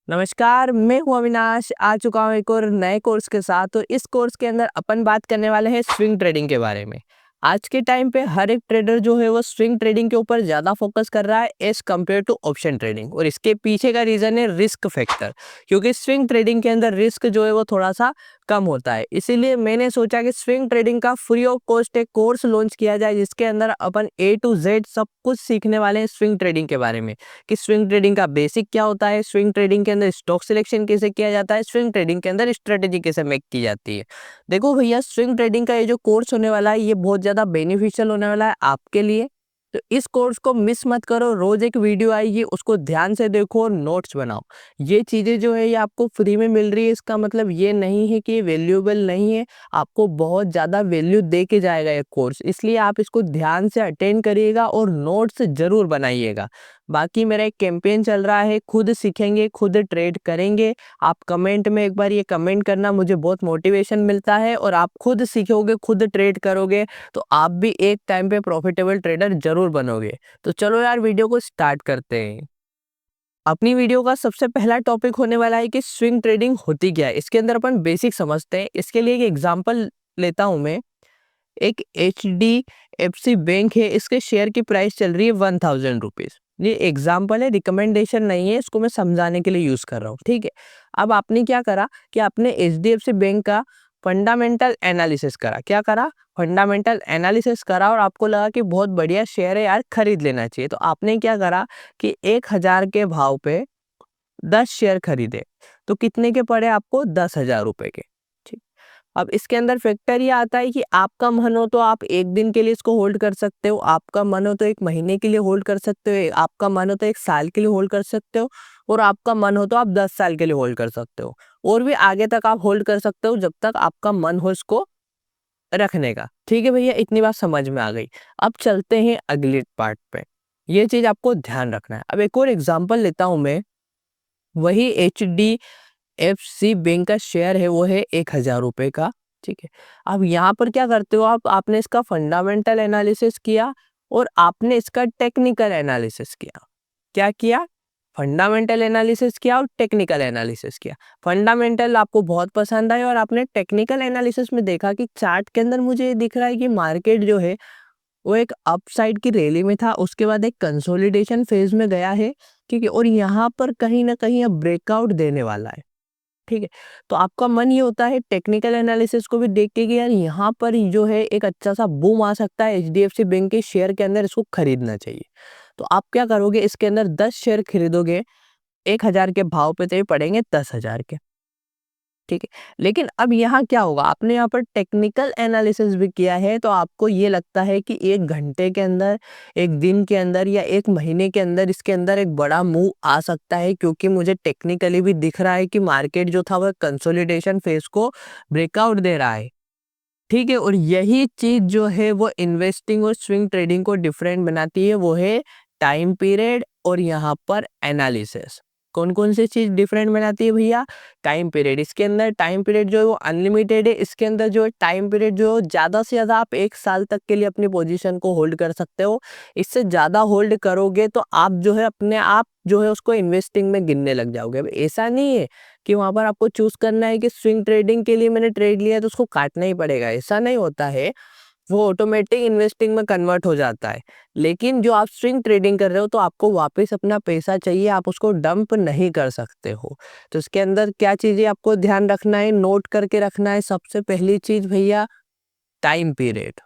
नमस्कार, मैं हूँ अविनाश। आ चुका हूँ एक और नए कोर्स के साथ। तो इस कोर्स के अंदर अपन बात करने वाले हैं स्विंग ट्रेडिंग के बारे में। आज के टाइम पे हर एक ट्रेडर जो है वो स्विंग ट्रेडिंग के ऊपर ज़्यादा फोकस कर रहा है as compared to option trading, और इसके पीछे का रीज़न है रिस्क फैक्टर। क्योंकि स्विंग ट्रेडिंग के अंदर रिस्क जो है वो थोड़ा सा कम होता है, इसीलिए मैंने सोचा कि स्विंग ट्रेडिंग का फ्री ऑफ कॉस्ट एक कोर्स लॉन्च किया जाए, जिसके अंदर अपन ए टू जेड सब कुछ सीखने वाले हैं स्विंग ट्रेडिंग के बारे में। कि स्विंग ट्रेडिंग का बेसिक क्या होता है, स्विंग ट्रेडिंग के अंदर स्टॉक सिलेक्शन कैसे किया जाता है, स्विंग ट्रेडिंग के अंदर स्ट्रेटेजी कैसे मेक की जाती है। देखो भैया, स्विंग ट्रेडिंग का ये जो कोर्स होने वाला है ये बहुत ज़्यादा बेनिफिशियल होने वाला है आपके लिए। तो इस कोर्स को मिस मत करो। रोज एक वीडियो आएगी, उसको ध्यान से देखो और नोट्स बनाओ। ये चीज़ें जो है ये आपको फ्री में मिल रही है, इसका मतलब ये नहीं है कि ये वैल्यूएबल नहीं है। आपको बहुत ज़्यादा वैल्यू दे के जाएगा ये कोर्स, इसलिए आप इसको ध्यान से अटेंड करिएगा और नोट्स ज़रूर बनाइएगा। बाकी मेरा एक कैंपेन चल रहा है, खुद सीखेंगे खुद ट्रेड करेंगे। आप कमेंट में एक बार ये कमेंट करना, मुझे बहुत मोटिवेशन मिलता है। और आप खुद सीखोगे खुद ट्रेड करोगे तो आप भी एक टाइम पे प्रॉफिटेबल ट्रेडर जरूर बनोगे। तो चलो यार, वीडियो को स्टार्ट करते हैं। अपनी वीडियो का सबसे पहला टॉपिक होने वाला है कि स्विंग ट्रेडिंग होती क्या है। इसके अंदर अपन बेसिक समझते हैं। इसके लिए एक एग्जांपल लेता हूं मैं। एक HDFC बैंक है, इसके शेयर की प्राइस चल रही है 1000 रुपीज। ये एग्जाम्पल है, रिकमेंडेशन नहीं है, इसको मैं समझाने के लिए यूज कर रहा हूँ, ठीक है। अब आपने क्या करा कि आपने HDFC बैंक का फंडामेंटल एनालिसिस करा। क्या करा? फंडामेंटल एनालिसिस करा, और आपको लगा कि बहुत बढ़िया शेयर है यार, खरीद लेना चाहिए। तो आपने क्या करा कि 1000 के भाव पे 10 शेयर खरीदे। तो कितने के पड़े आपको? 10,000 रुपए के। ठीक। अब इसके अंदर फैक्टर ये आता है कि आपका मन हो तो आप एक दिन के लिए इसको होल्ड कर सकते हो, आपका मन हो तो एक महीने के लिए होल्ड कर सकते हो, आपका मन हो तो एक साल के लिए होल्ड कर सकते हो, और आपका मन हो तो आप 10 साल के लिए होल्ड कर सकते हो। और भी आगे तक आप होल्ड कर सकते हो, जब तक आपका मन हो इसको रखने का। ठीक है भैया, इतनी बात समझ में आ गई। अब चलते हैं अगले पार्ट पे। ये चीज आपको ध्यान रखना है। अब एक और एग्जाम्पल लेता हूं मैं। वही HDFC बैंक का शेयर है, वो है 1000 रुपए का। ठीक है। अब यहाँ पर क्या करते हो आप? आपने इसका फंडामेंटल एनालिसिस किया और आपने इसका टेक्निकल एनालिसिस किया। क्या किया? फंडामेंटल एनालिसिस किया और टेक्निकल एनालिसिस किया। फंडामेंटल आपको बहुत पसंद आया और आपने टेक्निकल एनालिसिस में देखा कि चार्ट के अंदर मुझे ये दिख रहा है कि मार्केट जो है वो एक अपसाइड की रैली में था, उसके बाद एक कंसोलिडेशन फेज में गया है। ठीक है। और यहाँ पर कहीं ना कहीं अब ब्रेकआउट देने वाला है। ठीक है। तो आपका मन ये होता है टेक्निकल एनालिसिस को भी देख के कि यार यहाँ पर जो है एक अच्छा सा बूम आ सकता है HDFC बैंक के शेयर के अंदर, इसको खरीदना चाहिए। तो आप क्या करोगे? इसके अंदर 10 शेयर खरीदोगे। 1000 के भाव पे तो ये पड़ेंगे 10,000 के। ठीक है। लेकिन अब यहाँ क्या होगा? आपने यहाँ पर टेक्निकल एनालिसिस भी किया है, तो आपको ये लगता है कि 1 घंटे के अंदर, 1 दिन के अंदर या 1 महीने के अंदर इसके अंदर एक बड़ा मूव आ सकता है, क्योंकि मुझे टेक्निकली भी दिख रहा है कि मार्केट जो था वह कंसोलिडेशन फेज को ब्रेकआउट दे रहा है। ठीक है। और यही चीज जो है वो इन्वेस्टिंग और स्विंग ट्रेडिंग को डिफरेंट बनाती है, वो है टाइम पीरियड और यहाँ पर एनालिसिस। कौन कौन सी चीज डिफरेंट बनाती है भैया? Time period. इसके अंदर टाइम पीरियड जो है वो अनलिमिटेड है। इसके अंदर जो है टाइम पीरियड जो है ज्यादा से ज्यादा आप 1 साल तक के लिए अपनी पोजीशन को होल्ड कर सकते हो। इससे ज्यादा होल्ड करोगे तो आप जो है अपने आप जो है उसको इन्वेस्टिंग में गिनने लग जाओगे। अब ऐसा नहीं है कि वहां पर आपको चूज करना है कि स्विंग ट्रेडिंग के लिए मैंने ट्रेड लिया है तो उसको काटना ही पड़ेगा, ऐसा नहीं होता है। वो ऑटोमेटिक इन्वेस्टिंग में कन्वर्ट हो जाता है। लेकिन जो आप स्विंग ट्रेडिंग कर रहे हो तो आपको वापस अपना पैसा चाहिए, आप उसको डंप नहीं कर सकते हो। तो इसके अंदर क्या चीजें आपको ध्यान रखना है, नोट करके रखना है? सबसे पहली चीज भैया, टाइम पीरियड।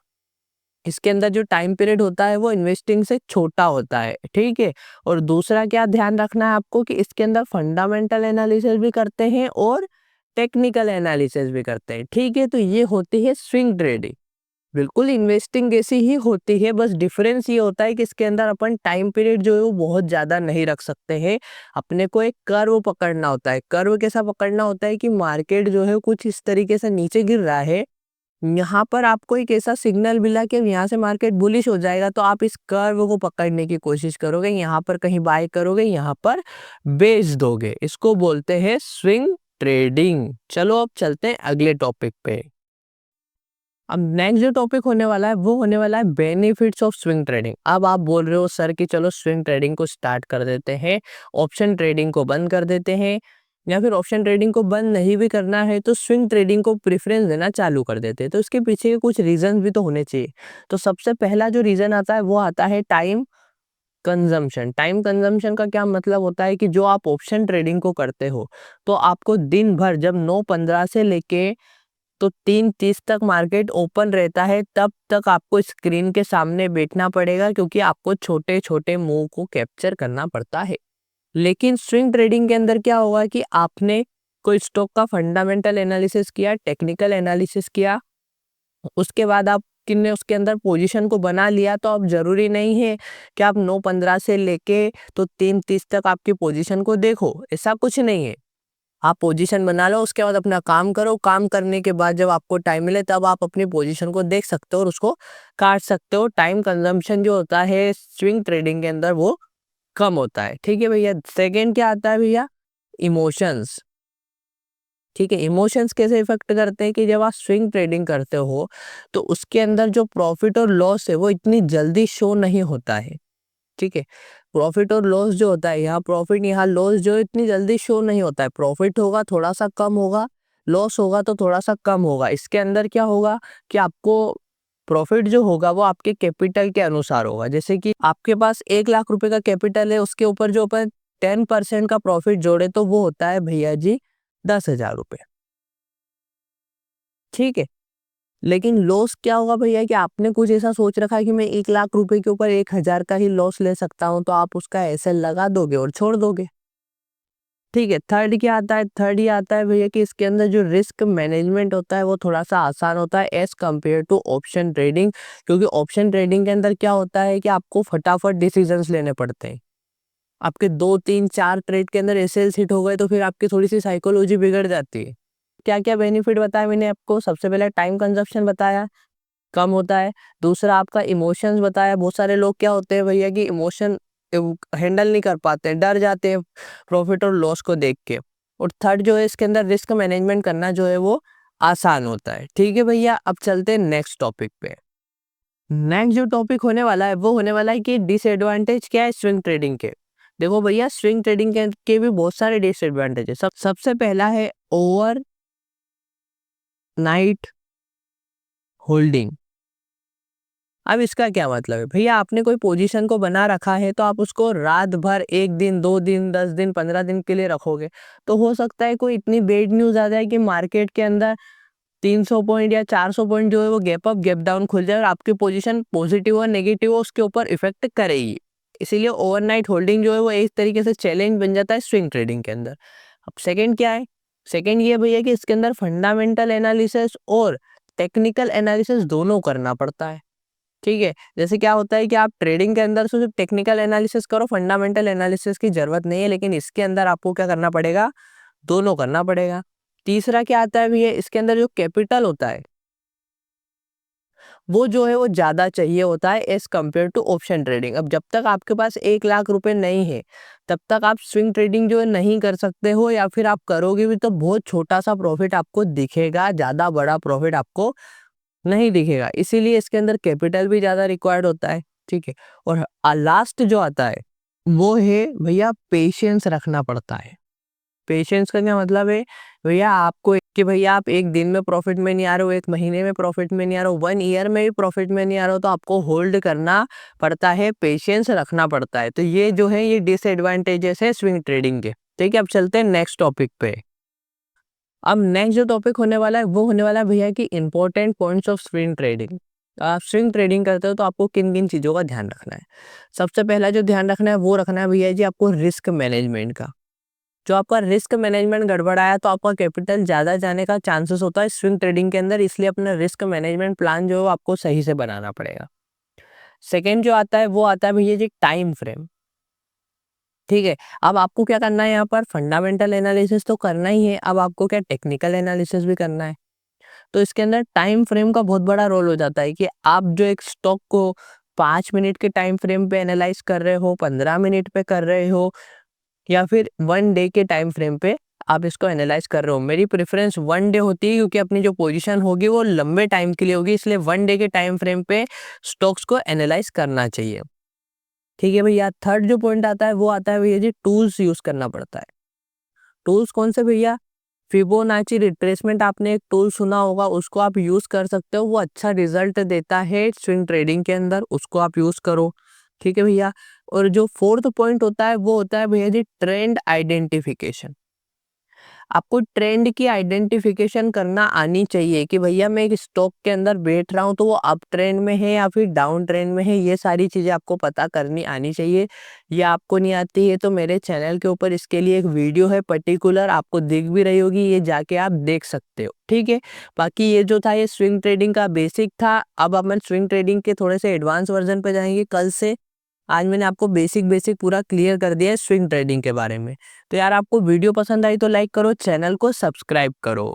इसके अंदर जो टाइम पीरियड होता है वो इन्वेस्टिंग से छोटा होता है। ठीक है। और दूसरा क्या ध्यान रखना है आपको कि इसके अंदर फंडामेंटल एनालिसिस भी करते हैं और टेक्निकल एनालिसिस भी करते हैं। ठीक है। तो ये होती है स्विंग ट्रेडिंग। बिल्कुल इन्वेस्टिंग जैसी ही होती है, बस डिफरेंस ये होता है कि इसके अंदर अपन टाइम पीरियड जो है वो बहुत ज्यादा नहीं रख सकते हैं। अपने को एक कर्व पकड़ना होता है। कर्व कैसा पकड़ना होता है कि मार्केट जो है कुछ इस तरीके से नीचे गिर रहा है, यहाँ पर आपको एक ऐसा सिग्नल मिला कि यहाँ से मार्केट बुलिश हो जाएगा, तो आप इस कर्व को पकड़ने की कोशिश करोगे, यहाँ पर कहीं बाय करोगे, यहाँ पर बेच दोगे। इसको बोलते हैं स्विंग ट्रेडिंग। चलो अब चलते हैं अगले टॉपिक पे। अब नेक्स्ट जो टॉपिक होने वाला है वो होने वाला है बेनिफिट्स ऑफ स्विंग ट्रेडिंग। अब आप बोल रहे हो सर कि चलो स्विंग ट्रेडिंग को स्टार्ट कर देते हैं, ऑप्शन ट्रेडिंग को बंद कर देते हैं, या फिर ऑप्शन ट्रेडिंग को बंद नहीं भी करना है तो स्विंग ट्रेडिंग को प्रेफरेंस देना चालू कर देते हैं। तो इसके पीछे के कुछ रीजन भी तो होने चाहिए। तो सबसे पहला जो रीजन आता है वो आता है टाइम कंजम्पशन। टाइम कंजम्पशन का क्या मतलब होता है कि जो आप ऑप्शन ट्रेडिंग को करते हो तो आपको दिन भर जब 9:15 से लेके तो 3:30 तक मार्केट ओपन रहता है तब तक आपको स्क्रीन के सामने बैठना पड़ेगा, क्योंकि आपको छोटे छोटे मूव को कैप्चर करना पड़ता है। लेकिन स्विंग ट्रेडिंग के अंदर क्या होगा कि आपने कोई स्टॉक का फंडामेंटल एनालिसिस किया, टेक्निकल एनालिसिस किया, उसके बाद आप किन्ने उसके अंदर पोजीशन को बना लिया, तो अब जरूरी नहीं है कि आप 9:15 से लेके तो 3:30 तक आपकी पोजीशन को देखो, ऐसा कुछ नहीं है। आप पोजीशन बना लो, उसके बाद अपना काम करो, काम करने के बाद जब आपको टाइम मिले तब आप अपनी पोजीशन को देख सकते हो और उसको काट सकते हो। टाइम कंजम्पशन जो होता है स्विंग ट्रेडिंग के अंदर वो कम होता है। ठीक है भैया। सेकेंड क्या आता है भैया? इमोशंस। ठीक है, इमोशंस कैसे इफेक्ट करते हैं कि जब आप स्विंग ट्रेडिंग करते हो तो उसके अंदर जो प्रॉफिट और लॉस है वो इतनी जल्दी शो नहीं होता है। ठीक है, प्रॉफिट और लॉस जो होता है, यहाँ प्रॉफिट यहाँ लॉस जो इतनी जल्दी शो नहीं होता है। प्रॉफिट होगा थोड़ा सा कम होगा, लॉस होगा तो थोड़ा सा कम होगा। इसके अंदर क्या होगा कि आपको प्रॉफिट जो होगा वो आपके कैपिटल के अनुसार होगा। जैसे कि आपके पास 1 लाख रुपए का कैपिटल है, उसके ऊपर जो अपन 10% का प्रॉफिट जोड़े तो वो होता है भैया जी 10,000 रुपए। ठीक है, लेकिन लॉस क्या होगा भैया कि आपने कुछ ऐसा सोच रखा है कि मैं 1 लाख रुपए के ऊपर 1,000 का ही लॉस ले सकता हूं, तो आप उसका ऐसे लगा दोगे और छोड़ दोगे। ठीक है, थर्ड क्या आता है? थर्ड ये आता है भैया कि इसके अंदर जो रिस्क मैनेजमेंट होता है वो थोड़ा सा आसान होता है as compared to option trading. क्योंकि ऑप्शन ट्रेडिंग के अंदर क्या होता है कि आपको फटाफट डिसीजंस लेने पड़ते हैं। आपके 2 3 4 ट्रेड के अंदर एसएल हिट हो गए तो फिर आपकी थोड़ी सी साइकोलॉजी बिगड़ जाती है। क्या क्या बेनिफिट बताया मैंने आपको? सबसे पहले टाइम कंजप्शन बताया, कम होता है। दूसरा आपका इमोशंस बताया, बहुत सारे लोग क्या होते हैं भैया कि इमोशन हैंडल नहीं कर पाते हैं, डर जाते हैं प्रॉफिट और लॉस को देख के। और थर्ड जो है इसके अंदर रिस्क मैनेजमेंट करना जो है वो आसान होता है। ठीक है भैया, अब चलते हैं नेक्स्ट टॉपिक पे। नेक्स्ट जो टॉपिक होने वाला है वो होने वाला है कि डिसएडवांटेज क्या है स्विंग ट्रेडिंग के। देखो भैया, स्विंग ट्रेडिंग के भी बहुत सारे डिसएडवांटेज है। सबसे पहला है ओवर नाइट होल्डिंग। अब इसका क्या मतलब है भैया? आपने कोई पोजीशन को बना रखा है तो आप उसको रात भर, 1 दिन 2 दिन 10 दिन 15 दिन के लिए रखोगे, तो हो सकता है कोई इतनी बेड न्यूज आ जाए कि मार्केट के अंदर 300 पॉइंट या 400 पॉइंट जो है वो गैप अप गैप डाउन खुल जाए और आपकी पोजीशन पॉजिटिव और नेगेटिव हो उसके ऊपर इफेक्ट करेगी। इसीलिए ओवरनाइट होल्डिंग जो है वो एक तरीके से चैलेंज बन जाता है स्विंग ट्रेडिंग के अंदर। अब सेकंड क्या है? सेकंड ये भैया कि इसके अंदर फंडामेंटल एनालिसिस और टेक्निकल एनालिसिस दोनों करना पड़ता है। ठीक है, जैसे क्या होता है कि आप ट्रेडिंग के अंदर सिर्फ टेक्निकल एनालिसिस करो, फंडामेंटल एनालिसिस की जरूरत नहीं है, लेकिन इसके अंदर आपको क्या करना पड़ेगा? दोनों करना पड़ेगा। तीसरा क्या आता है भैया? इसके अंदर जो कैपिटल होता है वो जो है वो ज्यादा चाहिए होता है as compared to option trading. अब जब तक आपके पास 1 लाख रुपए नहीं है तब तक आप स्विंग ट्रेडिंग जो है नहीं कर सकते हो, या फिर आप करोगे भी तो बहुत छोटा सा प्रॉफिट आपको दिखेगा, ज्यादा बड़ा प्रॉफिट आपको नहीं दिखेगा। इसीलिए इसके अंदर कैपिटल भी ज्यादा रिक्वायर्ड होता है। ठीक है, और लास्ट जो आता है वो है भैया पेशेंस रखना पड़ता है। पेशेंस का क्या मतलब है भैया? आपको कि भैया आप 1 दिन में प्रॉफिट में नहीं आ रहे हो, 1 महीने में प्रॉफिट में नहीं आ रहे हो, 1 ईयर में भी प्रॉफिट में नहीं आ रहे हो, तो आपको होल्ड करना पड़ता है, पेशेंस रखना पड़ता है। तो ये जो है ये डिसएडवांटेजेस है स्विंग ट्रेडिंग के। ठीक है, अब चलते हैं नेक्स्ट टॉपिक पे। अब नेक्स्ट जो टॉपिक होने वाला है वो होने वाला है भैया कि important points of swing trading. आप स्विंग ट्रेडिंग करते हो तो आपको किन किन चीज़ों का ध्यान रखना है? सबसे पहला जो ध्यान रखना है वो रखना है भैया जी आपको रिस्क मैनेजमेंट का। जो आपका रिस्क मैनेजमेंट गड़बड़ाया तो आपका कैपिटल ज़्यादा जाने का चांसेस होता है स्विंग ट्रेडिंग के अंदर, इसलिए अपना रिस्क मैनेजमेंट प्लान जो है वो आपको सही से बनाना पड़ेगा। सेकेंड जो आता है वो आता है भैया जी टाइम फ्रेम। ठीक है, अब आपको क्या करना है? यहाँ पर फंडामेंटल एनालिसिस तो करना ही है, अब आपको क्या टेक्निकल एनालिसिस भी करना है। तो इसके अंदर टाइम फ्रेम का बहुत बड़ा रोल हो जाता है कि आप जो एक स्टॉक को 5 मिनट के टाइम फ्रेम पे एनालाइज कर रहे हो, 15 मिनट पे कर रहे हो, या फिर 1 डे के टाइम फ्रेम पे आप इसको एनालाइज कर रहे हो। मेरी प्रेफरेंस 1 डे होती है क्योंकि अपनी जो पोजीशन होगी वो लंबे टाइम के लिए होगी, इसलिए 1 डे के टाइम फ्रेम पे स्टॉक्स को एनालाइज करना चाहिए। ठीक है भैया। थर्ड जो पॉइंट आता है वो आता है भैया जी, टूल्स यूज करना पड़ता है। टूल्स कौन से भैया? फिबोनाची रिट्रेसमेंट आपने एक टूल सुना होगा, उसको आप यूज कर सकते हो, वो अच्छा रिजल्ट देता है स्विंग ट्रेडिंग के अंदर, उसको आप यूज करो। ठीक है भैया। और जो फोर्थ पॉइंट होता है वो होता है भैया जी, ट्रेंड आइडेंटिफिकेशन। आपको ट्रेंड की आइडेंटिफिकेशन करना आनी चाहिए कि भैया मैं एक स्टॉक के अंदर बैठ रहा हूँ तो वो अप ट्रेंड में है या फिर डाउन ट्रेंड में है, ये सारी चीज़ें आपको पता करनी आनी चाहिए। ये आपको नहीं आती है तो मेरे चैनल के ऊपर इसके लिए एक वीडियो है पर्टिकुलर, आपको दिख भी रही होगी, ये जाके आप देख सकते हो। ठीक है। बाकी ये जो था ये स्विंग ट्रेडिंग का बेसिक था। अब अपन स्विंग ट्रेडिंग के थोड़े से एडवांस वर्जन पे जाएंगे कल से। आज मैंने आपको बेसिक बेसिक पूरा क्लियर कर दिया है स्विंग ट्रेडिंग के बारे में। तो यार आपको वीडियो पसंद आई तो लाइक करो, चैनल को सब्सक्राइब करो।